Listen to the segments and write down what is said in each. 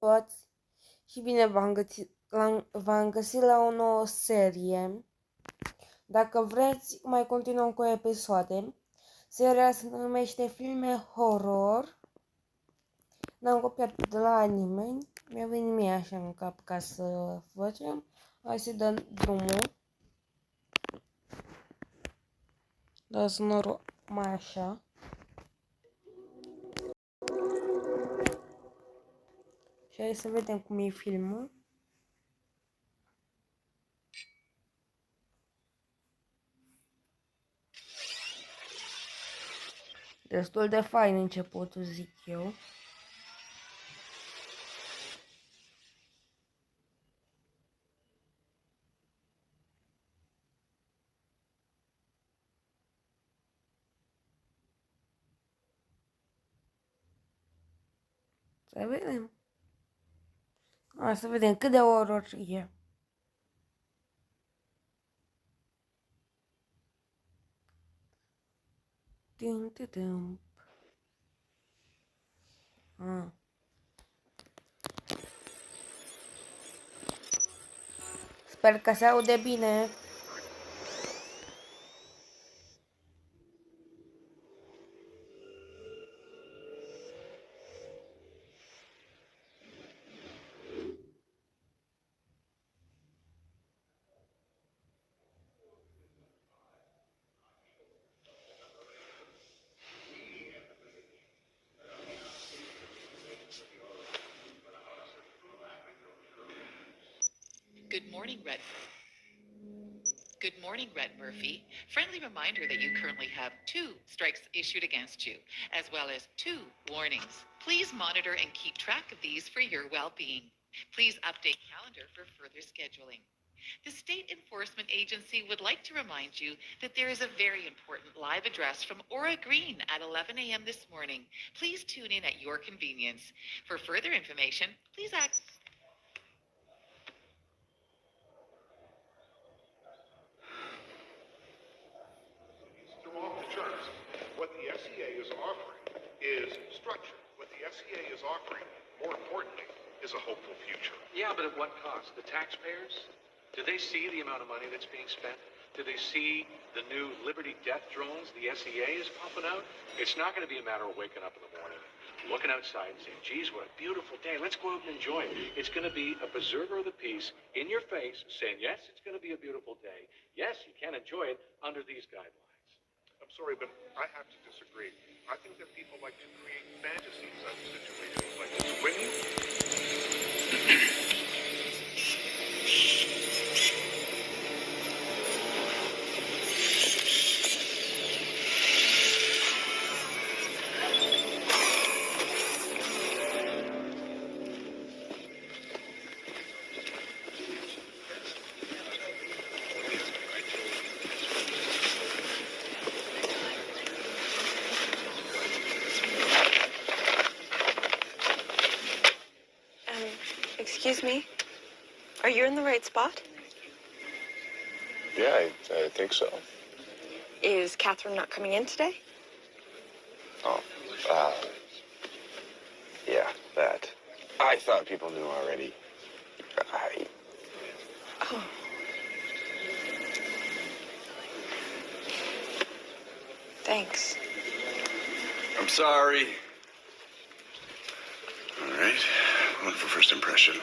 Toți și bine v-am găsit la o nouă serie. Dacă vreți, mai continuăm cu episoade. Seria se numește filme horror. N-am copiat de la nimeni. Mi-a venit mie așa în cap ca să facem. Hai să dăm drumul. Da sonorul mai așa. Și hai să vedem cum e filmul. Destul de fain începutul, zic eu. Să vedem. Hai să vedem cât de horror e. Tim. Sper că se aude bine. Good morning, Red Murphy. Friendly reminder that you currently have 2 strikes issued against you, as well as 2 warnings. Please monitor and keep track of these for your well-being. Please update calendar for further scheduling. The State Enforcement Agency would like to remind you that there is a very important live address from Aura Green at 11 a.m. this morning. Please tune in at your convenience. For further information, please act. What the SEA is offering is structure. What the SEA is offering, more importantly, is a hopeful future. Yeah, but at what cost? The taxpayers? Do they see the amount of money that's being spent? Do they see the new Liberty death drones the SEA is pumping out? It's not going to be a matter of waking up in the morning, looking outside and saying, geez, what a beautiful day. Let's go out and enjoy it. It's going to be a preserver of the peace in your face saying, yes, it's going to be a beautiful day. Yes, you can enjoy it under these guidelines. I'm sorry, but I have to disagree. I think that people like to create fantasies out of situations like this. When you... Excuse me? Are you in the right spot? Yeah, I think so. Is Catherine not coming in today? Oh, yeah, that. I thought people knew already. Oh. Thanks. I'm sorry. All right, one for first impression.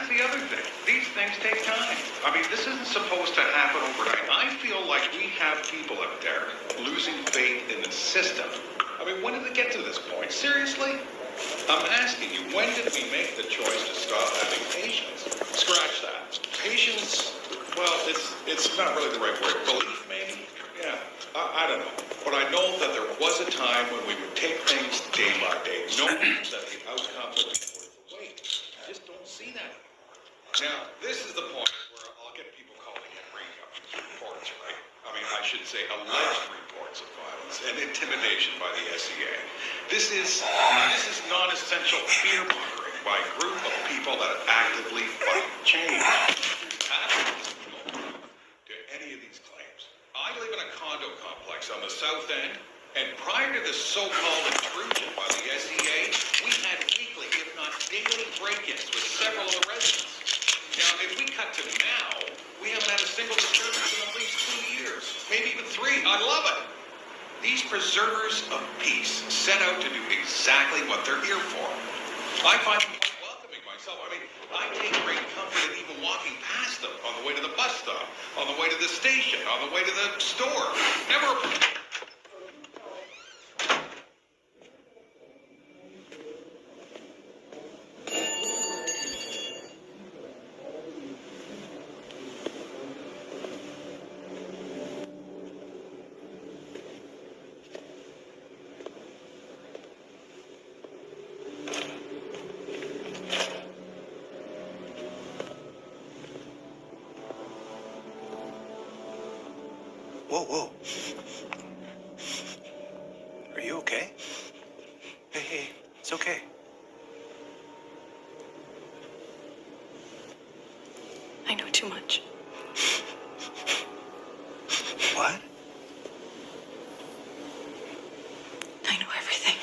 the other thing. These things take time. I mean, this isn't supposed to happen overnight. I feel like we have people out there losing faith in the system. I mean, when did it get to this point? Seriously? I'm asking you, when did we make the choice to stop having patience? Scratch that. Patience, well, it's not really the right word. Belief, maybe? Yeah, I don't know. But I know that there was a time when we would take things day by day, knowing that the outcome would be worth the wait. I just don't see that. Now, this is the point where I'll get people calling in reports, right? I mean, I should say alleged reports of violence and intimidation by the SEA. This is non-essential fear-mongering by a group of people that actively fight change. To any of these claims. I live in a condo complex on the south end, and prior to the so-called intrusion by the SEA, we had weekly, if not daily, break-ins with several of the residents. Now, if we cut to now, we haven't had a single disturbance in at least 2 years, maybe even 3. I love it. These preservers of peace set out to do exactly what they're here for. I find them quite welcoming myself. I mean, I take great comfort in even walking past them on the way to the bus stop, on the way to the station, on the way to the store. Never. Whoa, whoa. Are you okay? Hey, it's okay. I know too much. What? I know everything.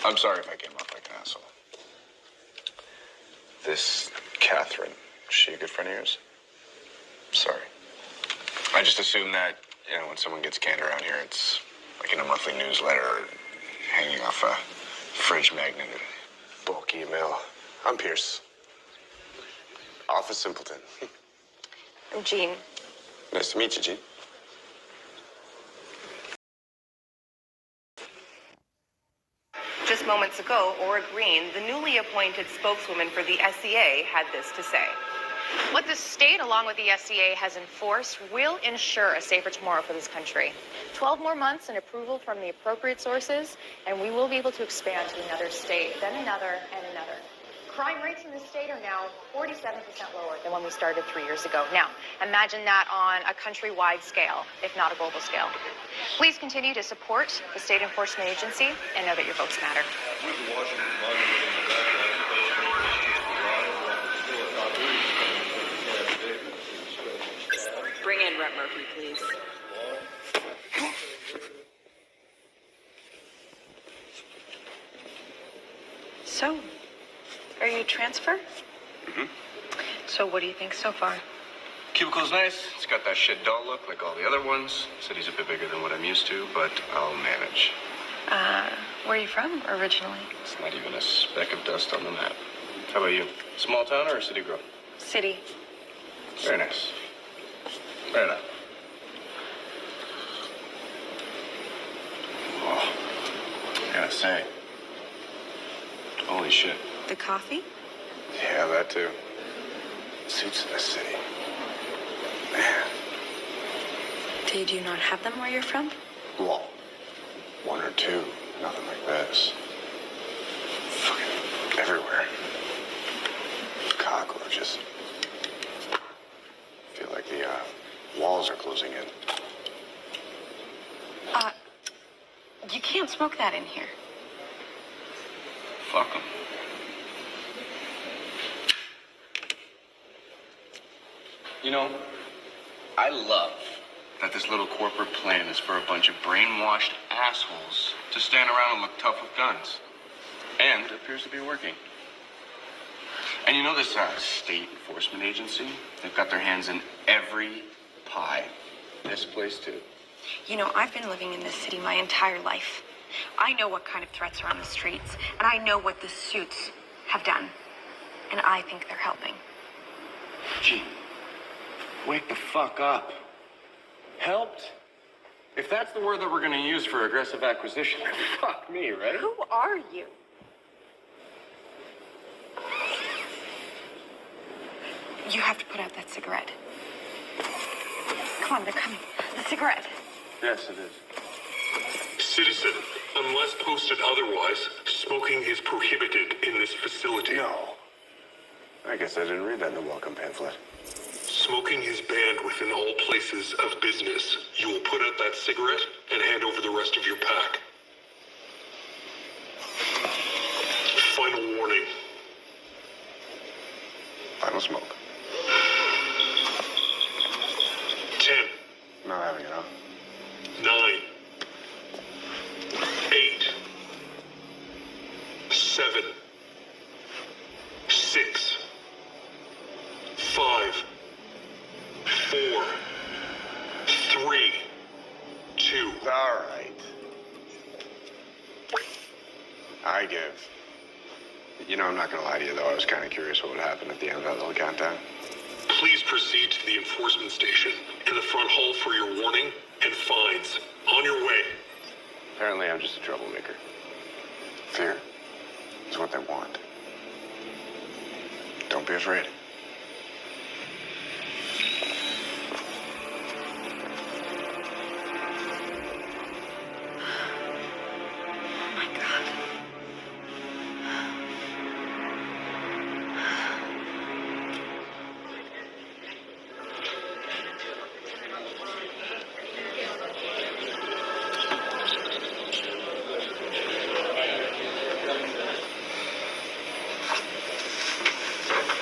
I'm sorry if I came off like an asshole. This Catherine, is she a good friend of yours? Sorry. I just assume that, when someone gets canned around here, it's like in a monthly newsletter or hanging off a fridge magnet. Bulk email. I'm Pierce. Office Simpleton. I'm Jean. Nice to meet you, Jean. Just moments ago, Aura Green, the newly appointed spokeswoman for the SEA, had this to say. What the state, along with the SEA, has enforced will ensure a safer tomorrow for this country. 12 more months and approval from the appropriate sources, and we will be able to expand to another state, then another, and another. Crime rates in the state are now 47% lower than when we started 3 years ago. Now, imagine that on a countrywide scale, if not a global scale. Please continue to support the State Enforcement Agency and know that your votes matter. Bring in Rep Murphy, please. So, are you transfer? Mm-hmm. So what do you think so far? Cubicle's nice. It's got that shit doll look like all the other ones. City's a bit bigger than what I'm used to, but I'll manage. Where are you from originally? It's not even a speck of dust on the map. How about you? Small town or a city girl? City. Very nice. Very nice. Oh, I gotta say. Holy shit. The coffee? Yeah, that too. Suits in this city. Man. Did you not have them where you're from? Well, one or two. Nothing like this. Fucking everywhere. Cockroaches. Feel like the walls are closing in. You can't smoke that in here. Fuck them. You know, I love that this little corporate plan is for a bunch of brainwashed assholes to stand around and look tough with guns. And it appears to be working. And you know this state enforcement agency? They've got their hands in every pie. This place too. You know, I've been living in this city my entire life. I know what kind of threats are on the streets, and I know what the suits have done. And I think they're helping. Gee, wake the fuck up. Helped? If that's the word that we're gonna use for aggressive acquisition, fuck me, right? Who are you? You have to put out that cigarette. Come on, they're coming. The cigarette. Yes, it is. Citizen, unless posted otherwise, smoking is prohibited in this facility. No. I guess I didn't read that in the welcome pamphlet. Smoking is banned within all places of business. You will put out that cigarette and hand over the rest of your pack. Final warning. Final smoke. 10, Not having it, huh? 9, 8, 7, 6, 5, 4, 3, 2. All right. I give. You know, I'm not gonna lie to you, though. I was kind of curious what would happen at the end of that little countdown. Please proceed to the enforcement station in the front hall for your warning and fines. On your way. Apparently, I'm just a troublemaker. Fear is what they want. Don't be afraid. Oh my God.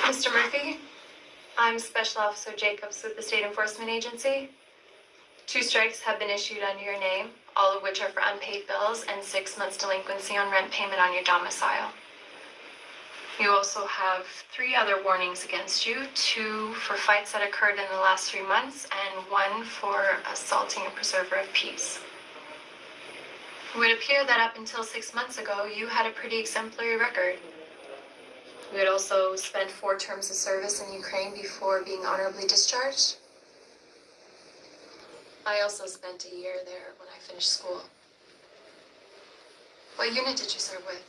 Mr. Murphy, I'm Special Officer Jacobs with the State Enforcement Agency. 2 strikes have been issued under your name, all of which are for unpaid bills and 6 months delinquency on rent payment on your domicile. You also have 3 other warnings against you, 2 for fights that occurred in the last 3 months and 1 for assaulting a preserver of peace. It would appear that up until 6 months ago, you had a pretty exemplary record. You had also spent 4 terms of service in Ukraine before being honorably discharged. I also spent a year there when I finished school. What unit did you serve with?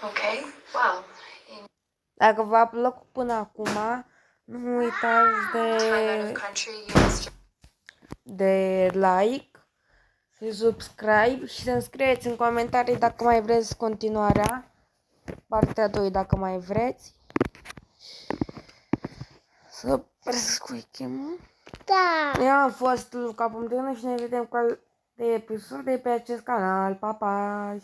Okay, well, in Dacă v-a plăcut până acum, nu uitați time out of country, you must de like subscribe și să-mi scrieți în comentarii dacă mai vreți continuarea. Partea 2 dacă mai vreți. Să prescuichim. Da. Eu am fost Luca.1 și ne vedem cu alte episoade pe acest canal. Pa, pa!